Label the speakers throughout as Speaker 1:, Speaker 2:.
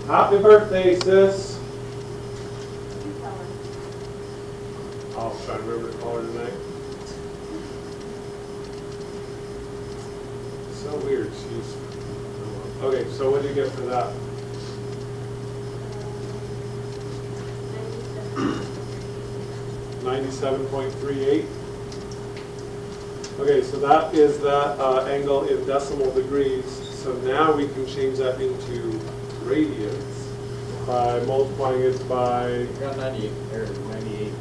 Speaker 1: Happy birthday, sis. I'll try to remember to call her tonight. So weird. She's okay. So what do you get for that? 97.38. Okay, so that is that angle in decimal degrees. So now we can change that into radians by multiplying it by.
Speaker 2: I got 98 or 98.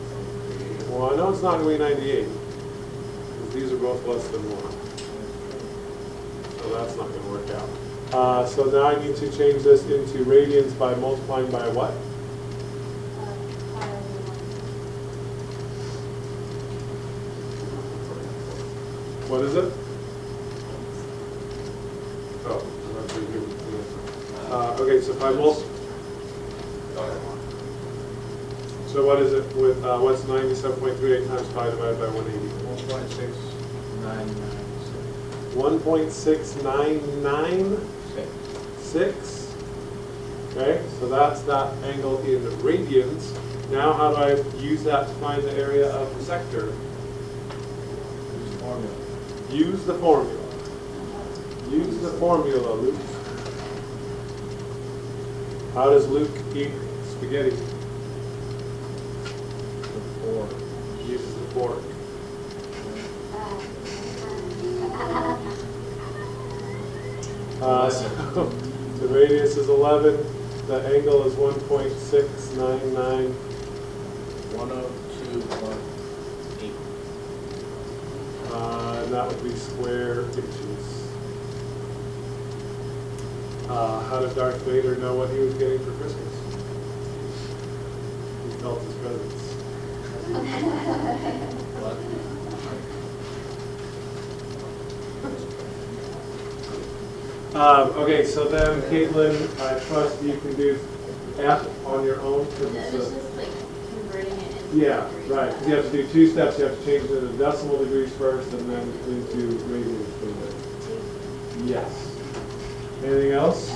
Speaker 1: Well, I know it's not going to be 98 because these are both less than 1. So that's not going to work out. So now I need to change this into radians by multiplying by what? What is it? Oh, I'm not sure you give it the answer. Okay, so if I multiply. So what is it with, what's 97.38 times 5 divided by 180? 1.6996. Okay, so that's that angle in radians. Now how do I use that to find the area of the sector? Use the formula. Use the formula, Luke. How does Luke eat spaghetti?
Speaker 2: The 4.
Speaker 1: He uses the fork. So the radius is 11. The angle is 1.699.
Speaker 2: 102.8.
Speaker 1: And that would be square inches. How did Darth Vader know what he was getting for Christmas? He felt his presence.
Speaker 2: What?
Speaker 1: Okay, so then, Caitlin, I trust you can do F on your own.
Speaker 3: It's just like converting it into
Speaker 1: Yeah,
Speaker 3: degrees.
Speaker 1: right. You have to do 2 steps. You have to change it into decimal degrees first and then into radians from there. Yes. Anything else?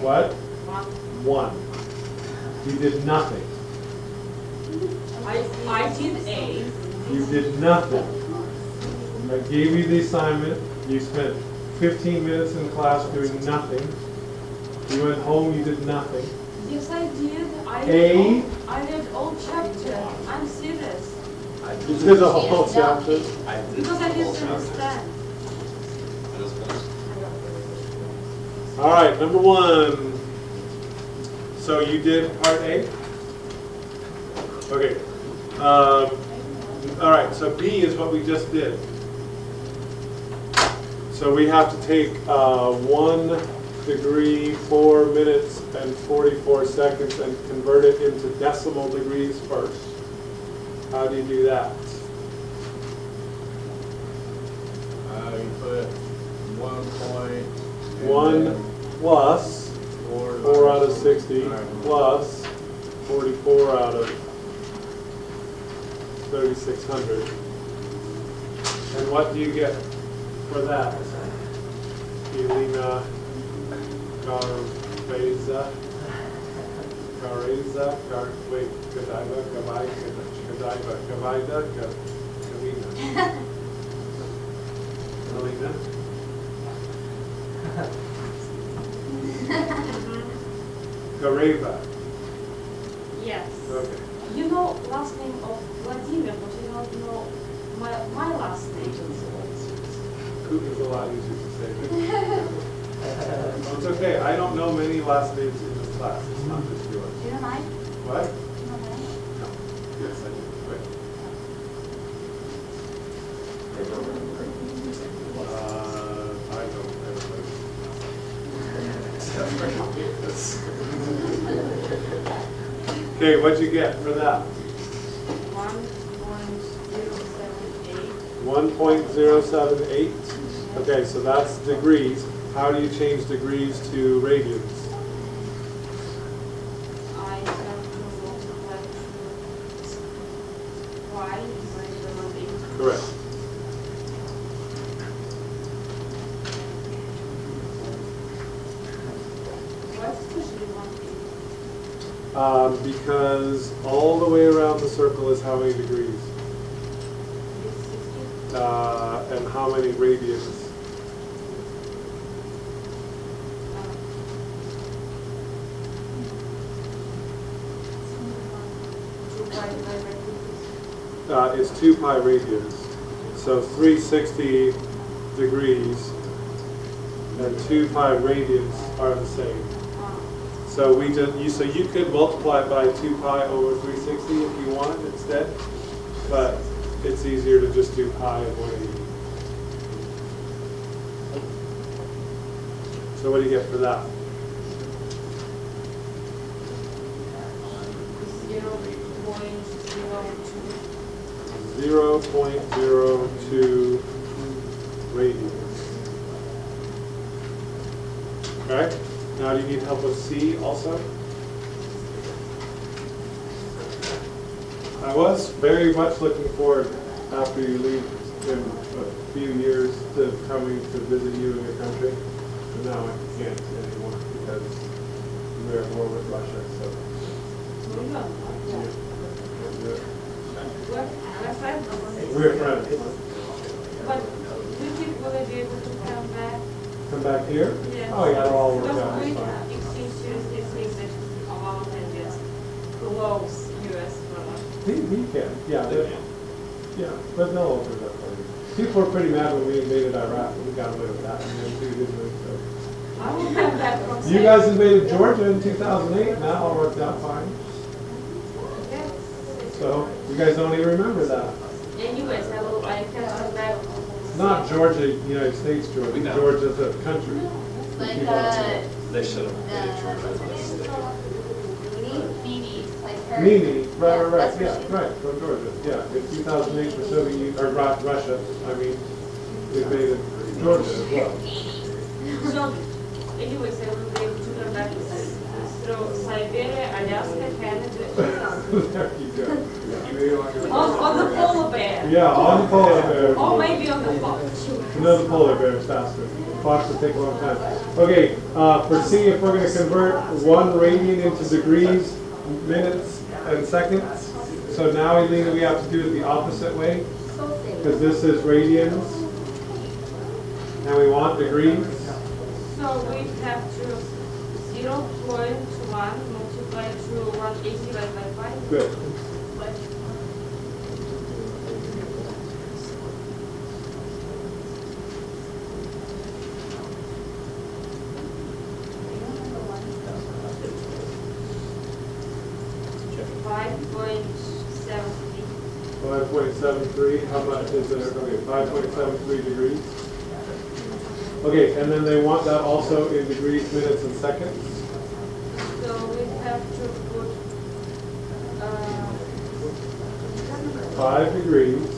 Speaker 1: What? 1. You did nothing.
Speaker 4: I did A.
Speaker 1: You did nothing. I gave you the assignment. You spent 15 minutes in class doing nothing. You went home, you did nothing.
Speaker 4: Yes, I did. I read all chapter. I'm serious.
Speaker 1: You did the whole chapter.
Speaker 4: Because I didn't understand.
Speaker 1: All right, number 1. So you did part A? Okay. All right, so B is what we just did. So we have to take 1 degree, 4 minutes, and 44 seconds and convert it into decimal degrees first. How do you do that?
Speaker 2: You put
Speaker 1: 1 plus 4 out of 60 plus 44 out of 3,600. And what do you get for that? Elena Gareza, wait, Godiva, Gavida, Kalina. Elena? Gareva.
Speaker 4: Yes.
Speaker 1: Okay.
Speaker 4: You know last name of Vladimir, but you don't know my last name.
Speaker 1: Coop is a lot easier to say. It's okay. I don't know many last names in this class. It's not just yours.
Speaker 3: Do you know mine?
Speaker 1: What?
Speaker 3: Do you know mine?
Speaker 1: No. Yes, I do. Wait. I don't have Okay, what'd you get for that?
Speaker 4: 1.078.
Speaker 1: 1.078. Okay, so that's degrees. How do you change degrees to radians?
Speaker 4: I have to multiply y divided by 8.
Speaker 1: Correct.
Speaker 4: What especially 1.078?
Speaker 1: Because all the way around the circle is how many degrees? And how many radians? Is 2 pi radians. So 360 degrees and 2 pi radians are the same. So so you could multiply it by 2 pi over 360 if you wanted instead, but it's easier to just do pi of 180. So what do you get for that? 0.02 radians. Okay? Now do you need help with C also? I was very much looking forward after you leave in a few years to coming to visit you in your country. But now I can't anymore because we're at war with Russia. So. We're friends.
Speaker 4: But do you think will I be able to come back?
Speaker 1: Come back here?
Speaker 4: Yeah.
Speaker 1: Oh, yeah, it'll all work
Speaker 4: Because
Speaker 1: out.
Speaker 4: we
Speaker 1: It's fine.
Speaker 4: exchange seriously things that amount and just close US dollar.
Speaker 1: We can, yeah. Yeah, but they'll open it up for you. People were pretty mad when we invaded Iraq, and we got away with that, and then too, didn't we? So.
Speaker 4: I will come back from
Speaker 1: You guys invaded Georgia in 2008, now it worked out fine. So, you guys don't even remember that.
Speaker 4: Anyways, I can come back.
Speaker 1: Not Georgia, United States Georgia, Georgia the country.
Speaker 3: Like
Speaker 5: They should have made it Georgia as a state.
Speaker 3: Nini, like her.
Speaker 1: Nini, right,
Speaker 3: That's
Speaker 1: yeah,
Speaker 3: what she-
Speaker 1: right, from Georgia, yeah. In 2008, the Soviet Union, or Russia, I mean, invaded Georgia as well.
Speaker 4: So, anyways, I will be able to come back through Siberia, Alaska, Canada.
Speaker 1: There you go.
Speaker 4: On the polar bear.
Speaker 1: Yeah, on the polar bear.
Speaker 4: Or maybe on the fox.
Speaker 1: No, the polar bear is faster. Fox would take a long time. Okay, for C, if we're going to convert 1 radian into degrees, minutes, and seconds. So now, Elena, we have to do it the opposite way, because this is radians, and we want degrees.
Speaker 4: So we have to 0.1 multiply through 180 divided by 5.
Speaker 1: Good.
Speaker 4: .73.
Speaker 1: 5.73, how much is it? Okay, 5.73 degrees. Okay, and then they want that also in degrees, minutes, and seconds.
Speaker 4: So we have to put
Speaker 1: 5 degrees.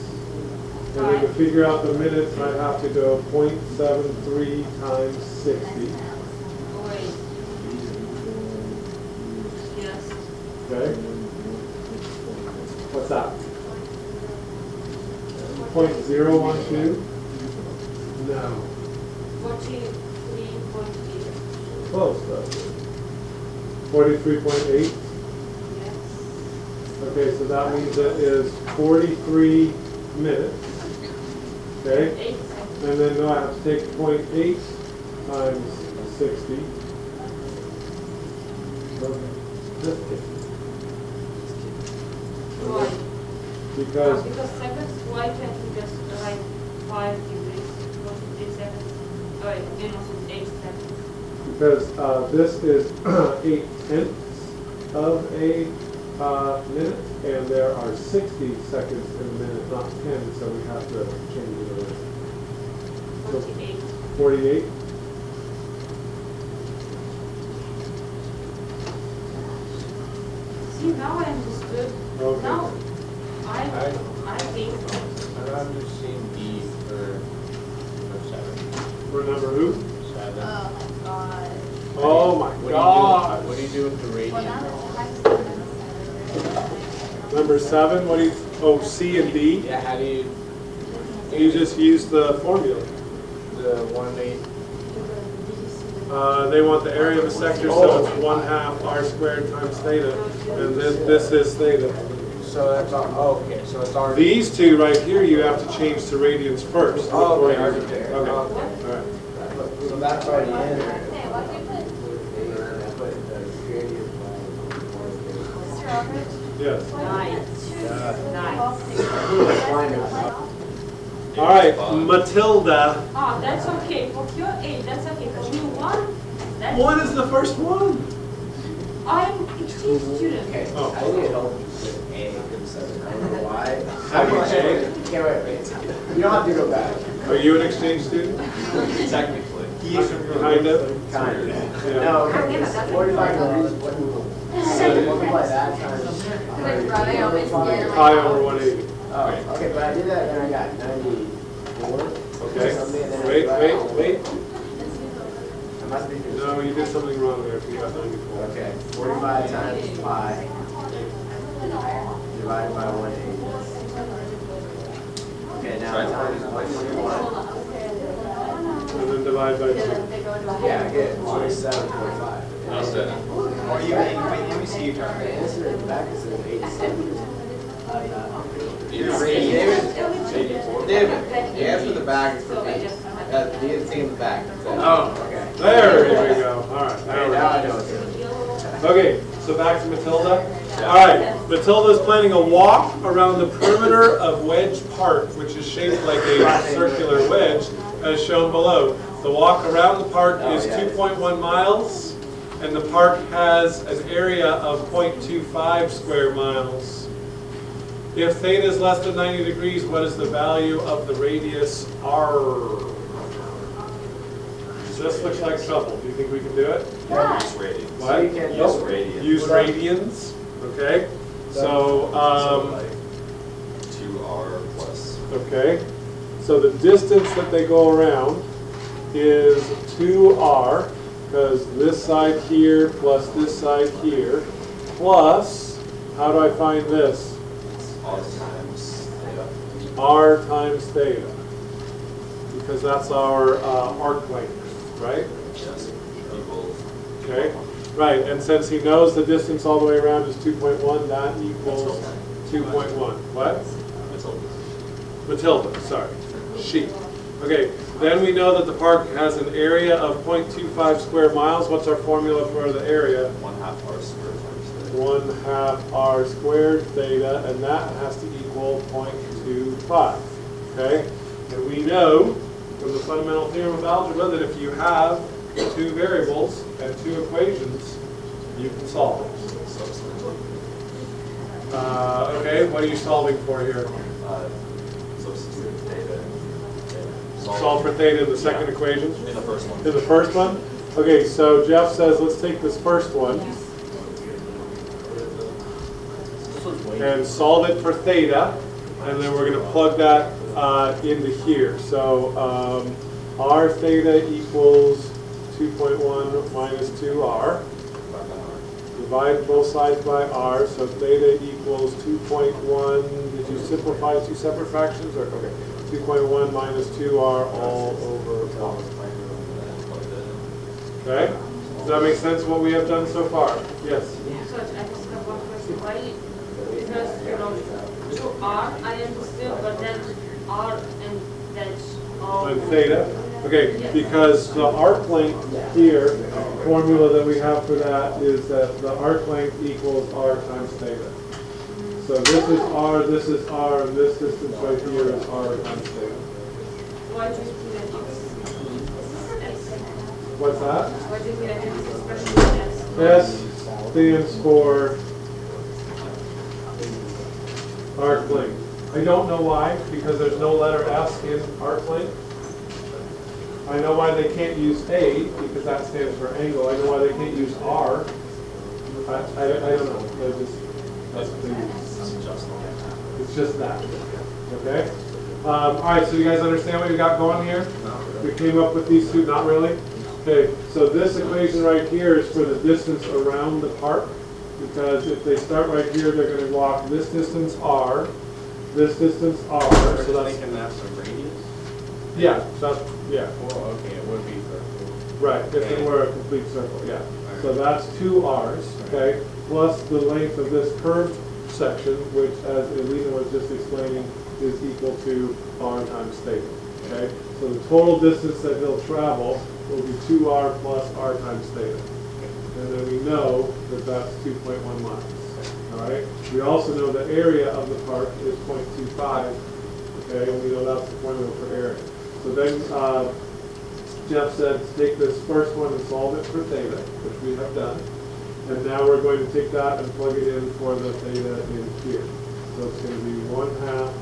Speaker 1: And then to figure out the minutes, I have to go 0.73 times 60.
Speaker 4: wait. Yes.
Speaker 1: Okay? What's that? 0.012? No.
Speaker 4: 43.8.
Speaker 1: Close though. 43.8?
Speaker 4: Yes.
Speaker 1: Okay, so that means it is 43 minutes. Okay?
Speaker 4: 8 seconds.
Speaker 1: And then I have to take 0.8 times 60. Okay. Just kidding.
Speaker 4: Why?
Speaker 1: Because
Speaker 4: Because seconds, why can't we just write 5 degrees? 8 seconds. Oh, wait, minus 8 seconds.
Speaker 1: because this is 8/10 of a minute, and there are 60 seconds in a minute, not 10, so we have to change it around.
Speaker 4: 48.
Speaker 1: 48?
Speaker 4: See, now I understood.
Speaker 1: Okay.
Speaker 4: Now, I think.
Speaker 2: I'm just seeing D for 7.
Speaker 1: Remember who?
Speaker 2: 7.
Speaker 3: Oh my god.
Speaker 1: Oh my
Speaker 2: What
Speaker 1: God!
Speaker 2: do you do with the
Speaker 3: Well,
Speaker 2: radian?
Speaker 3: that's
Speaker 1: Number 7, what do you, oh, C and D?
Speaker 2: Yeah, how do you,
Speaker 1: You just use the formula.
Speaker 2: the 1/8?
Speaker 1: They want the area of a sector, so it's 1/2 r squared times theta, and then this is theta.
Speaker 2: So that's all, oh, okay, so it's already.
Speaker 1: These two right here, you have to change to radians first.
Speaker 2: Oh,
Speaker 1: before
Speaker 2: okay,
Speaker 1: you-
Speaker 2: already there.
Speaker 1: Okay, all
Speaker 2: Okay.
Speaker 1: right.
Speaker 2: So that's already in there.
Speaker 3: Hey, what do you put? Mr. Aldrich?
Speaker 1: Yes.
Speaker 4: Nice.
Speaker 1: All right, Matilda.
Speaker 4: Oh, that's okay. For your age, that's okay. For me, one, that's.
Speaker 1: One is the first one.
Speaker 4: I'm exchange student.
Speaker 2: Okay,
Speaker 1: Oh.
Speaker 2: I need help with A, so I don't know why.
Speaker 1: How do you
Speaker 2: Okay, wait. You don't have to go back.
Speaker 1: Are you an exchange student?
Speaker 5: Technically.
Speaker 1: Kind of.
Speaker 2: Kind of.
Speaker 1: Yeah.
Speaker 2: No, okay, it's 45 degrees, multiply that times.
Speaker 1: Pi over 180.
Speaker 2: Oh, okay, but I did that and I got 94.
Speaker 1: Okay.
Speaker 2: Something, and then I
Speaker 1: Wait.
Speaker 2: I must be
Speaker 1: No, you did something wrong there if you got 94.
Speaker 2: Okay, 45 times pi divided by 180. Okay, now times 121.
Speaker 1: And then divide by 2.
Speaker 2: Yeah, I get 27.5.
Speaker 5: That's it.
Speaker 2: Or you, wait, let me see your chart. The answer in the back is 87. David, the answer in the back is for me. The thing in the back. Oh, okay.
Speaker 1: There we go. All right.
Speaker 2: Okay, now I know it's in.
Speaker 1: Okay, so back to Matilda. All right, Matilda is planning a walk around the perimeter of Wedge Park, which is shaped like a circular wedge, as shown below. The walk around the park is 2.1 miles, and the park has an area of 0.25 square miles. If theta is less than 90 degrees, what is the value of the radius r? This looks like trouble. Do you think we can do it?
Speaker 5: Use radians.
Speaker 1: What?
Speaker 2: You can
Speaker 5: Use radians.
Speaker 1: Use radians, okay? So,
Speaker 5: like 2r plus.
Speaker 1: okay. So the distance that they go around is 2r, because this side here plus this side here, plus, how do I find this?
Speaker 5: R times theta.
Speaker 1: R times theta. Because that's our arc length, right?
Speaker 5: Yes. Equals.
Speaker 1: Okay, right, and since he knows the distance all the way around is 2.1, that equals 2.1. What? Matilda, sorry. She. Okay, then we know that the park has an area of 0.25 square miles. What's our formula for the area?
Speaker 5: 1/2 r squared times theta.
Speaker 1: 1/2 r squared theta, and that has to equal 0.25. Okay, and we know from the fundamental theorem of algebra that if you have two variables and two equations, you can solve it. Okay, what are you solving for here?
Speaker 5: Substitute theta.
Speaker 1: Solve for theta in the second equation?
Speaker 5: In the first one.
Speaker 1: In the first one? Okay, so Jeff says let's take this first one and solve it for theta, and then we're going to plug that into here. So r theta equals 2.1 minus 2r. Divide both sides by r, so theta equals 2.1. Did you simplify two separate fractions? Or okay, 2.1 minus 2r all over r. Okay? Does that make sense what we have done so far? Yes?
Speaker 4: So I just have one question. Why? Because, 2r, I understood, but then r and that's all.
Speaker 1: And theta? Okay, because the arc length here, formula that we have for that is that the arc length equals r times theta. So this is r, and this distance right here is r times theta.
Speaker 4: Why do you think that it's S?
Speaker 1: What's that?
Speaker 4: Why do you think that it's expression S?
Speaker 1: S stands for arc length. I don't know why, because there's no letter S in arc length. I know why they can't use A, because that stands for angle. I know why they can't use R. I don't know. That's what they use. It's just that. Okay? All right, so you guys understand what we got going here? We came up with these two, not really? Okay, so this equation right here is for the distance around the park, because if they start right here, they're going to walk this distance R, this distance R. So that's,
Speaker 5: Can have some radius?
Speaker 1: yeah, that's, yeah.
Speaker 2: Well, okay, it would be for.
Speaker 1: Right, if it were a complete circle, yeah. So that's 2 r's, okay, plus the length of this curved section, which, as Elena was just explaining, is equal to r times theta, okay? So the total distance that he'll travel will be 2r plus r times theta. And then we know that that's 2.1 miles, all right? We also know the area of the park is 0.25, okay, and we know that's the formula for area. So then Jeff said to take this first one and solve it for theta, which we have done. And now we're going to take that and plug it in for the theta in here. So it's going to be 1/2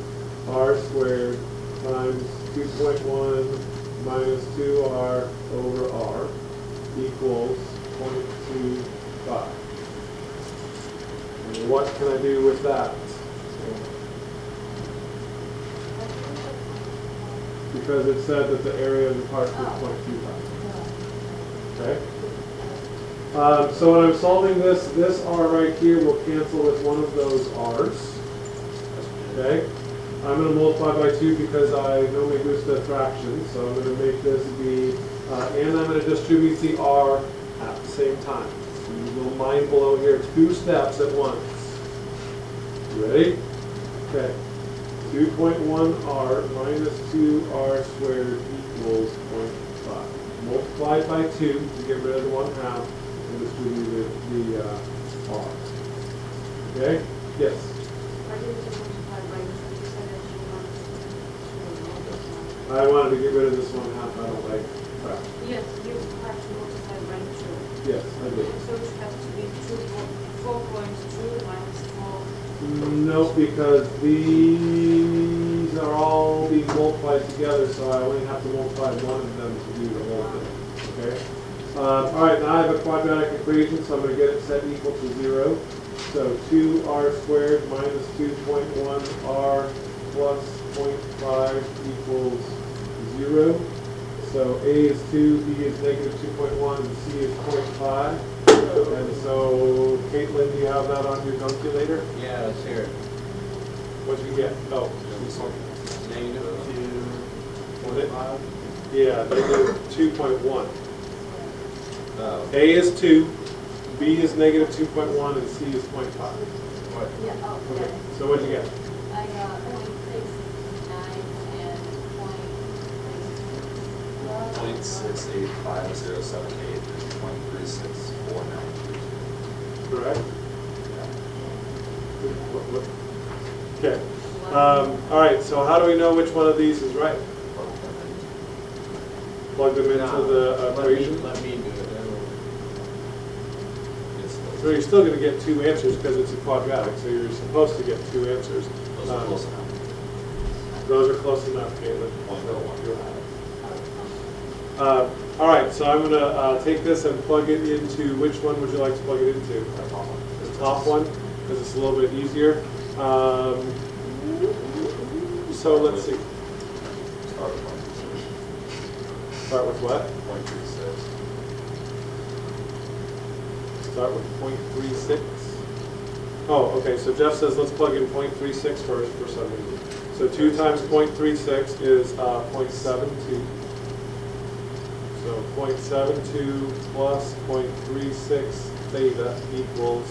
Speaker 1: r squared times 2.1 minus 2r over r equals 0.25. And what can I do with that? Because it said that the area of the park was 0.25. Okay? So when I'm solving this r right here will cancel with one of those r's. Okay? I'm going to multiply by 2 because I know me gusta fractions, so I'm going to make this be, and I'm going to distribute the r at the same time. So you will mind below here 2 steps at once. You ready? Okay. 2.1r minus 2r squared equals 0.5. Multiplied by 2 to get rid of the 1/2 and distribute the r. Okay? Yes? I wanted to get rid of this 1/2. I don't like fractions.
Speaker 4: Yes, you have to multiply by 2.
Speaker 1: Yes, I do.
Speaker 4: So it has to be 4.2 minus 4.
Speaker 1: No, because these are all being multiplied together, so I only have to multiply one of them to do the whole thing. Okay? All right, now I have a quadratic equation, so I'm going to get it set equal to 0. So 2r squared minus 2.1r plus 0.5 equals 0. So a is 2, b is negative 2.1, and c is 0.5. And so, Caitlin, do you have that on your calculator?
Speaker 2: Yeah, let's hear it.
Speaker 1: What'd you get? Oh,
Speaker 2: Negative
Speaker 1: 2.5? Yeah, negative 2.1.
Speaker 2: Oh.
Speaker 1: A is 2, B is negative 2.1, and C is 0.5.
Speaker 2: What?
Speaker 3: Yeah, oh,
Speaker 1: Okay,
Speaker 3: yeah.
Speaker 1: so what'd you get?
Speaker 3: I got 0.69 and
Speaker 5: 0.685078 and 0.36493.
Speaker 1: Correct? Okay. All right, so how do we know which one of these is right? Plug them into the equation.
Speaker 2: Let me do it.
Speaker 1: So you're still going to get 2 answers because it's a quadratic, so you're supposed to get 2 answers.
Speaker 5: Those are close enough.
Speaker 1: Those are close enough, Caitlin.
Speaker 5: 0.01.
Speaker 1: All right, so I'm going to take this and plug it into, which one would you like to plug it into? The top one, because it's a little bit easier. So let's see.
Speaker 5: Start with 0.36.
Speaker 1: Start with what?
Speaker 5: 0.36.
Speaker 1: Start with 0.36. Oh, okay, so Jeff says let's plug in 0.36 first for some reason. So 2 times 0.36 is 0.72. So 0.72 plus 0.36 theta equals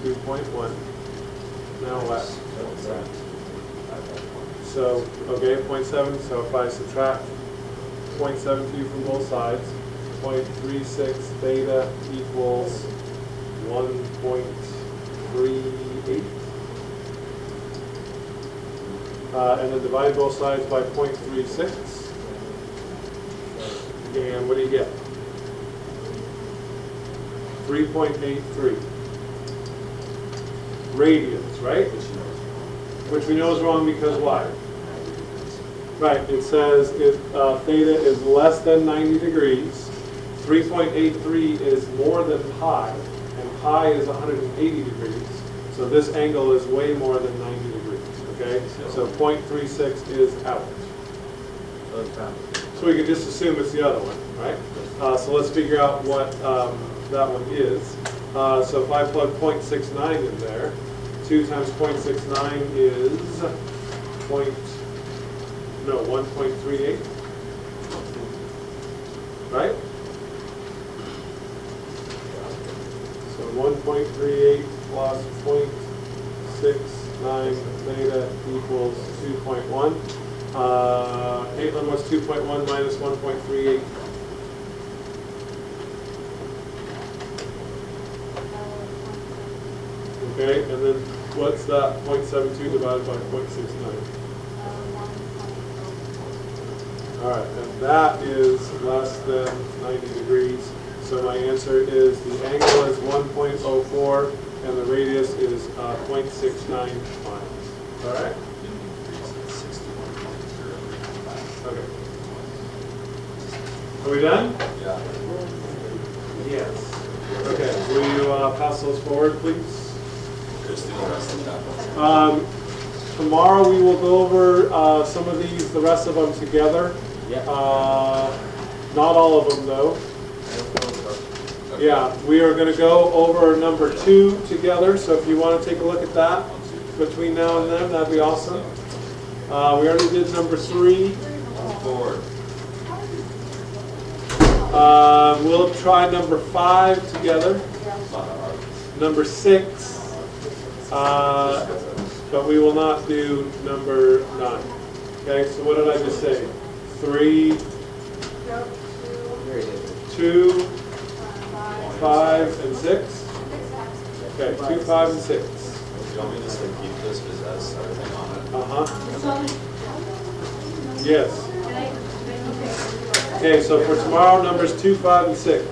Speaker 1: 2.1. Now what? So, okay, 0.7, so if I subtract 0.72 from both sides, 0.36 theta equals 1.38. And then divide both sides by 0.36. And what do you get? 3.83 radians, right? Which we know is wrong because why? Right, it says if theta is less than 90 degrees, 3.83 is more than pi, and pi is 180 degrees. So this angle is way more than 90 degrees, okay? So 0.36 is out. So we can just assume it's the other one, right? So let's figure out what that one is. So if I plug 0.69 in there, 2 times 0.69 is 1.38, right? 1.38 plus 0.69 theta equals 2.1. Caitlin, what's 2.1 minus 1.38? Okay, and then what's that 0.72 divided by 0.69? All right, and that is less than 90 degrees. So my answer is the angle is 1.04 and the radius is 0.69 miles. All right? Okay. Are we done?
Speaker 5: Yeah.
Speaker 1: Yes. Okay, will you pass those forward, please?
Speaker 5: Just do the rest of that.
Speaker 1: Tomorrow we will go over some of these, the rest of them together.
Speaker 2: Yeah.
Speaker 1: Not all of them though. Yeah, we are going to go over number 2 together, so if you want to take a look at that between now and then, that'd be awesome. We already did number 3.
Speaker 5: Forward.
Speaker 1: We'll try number 5 together. Number 6. But we will not do number 9. Okay, so what did I just say? 3, 2, 5, and 6? Okay, 2, 5, and 6.
Speaker 5: Do you want me to just keep this because that's everything on it?
Speaker 1: Yes. Okay, so for tomorrow, numbers 2, 5, and 6.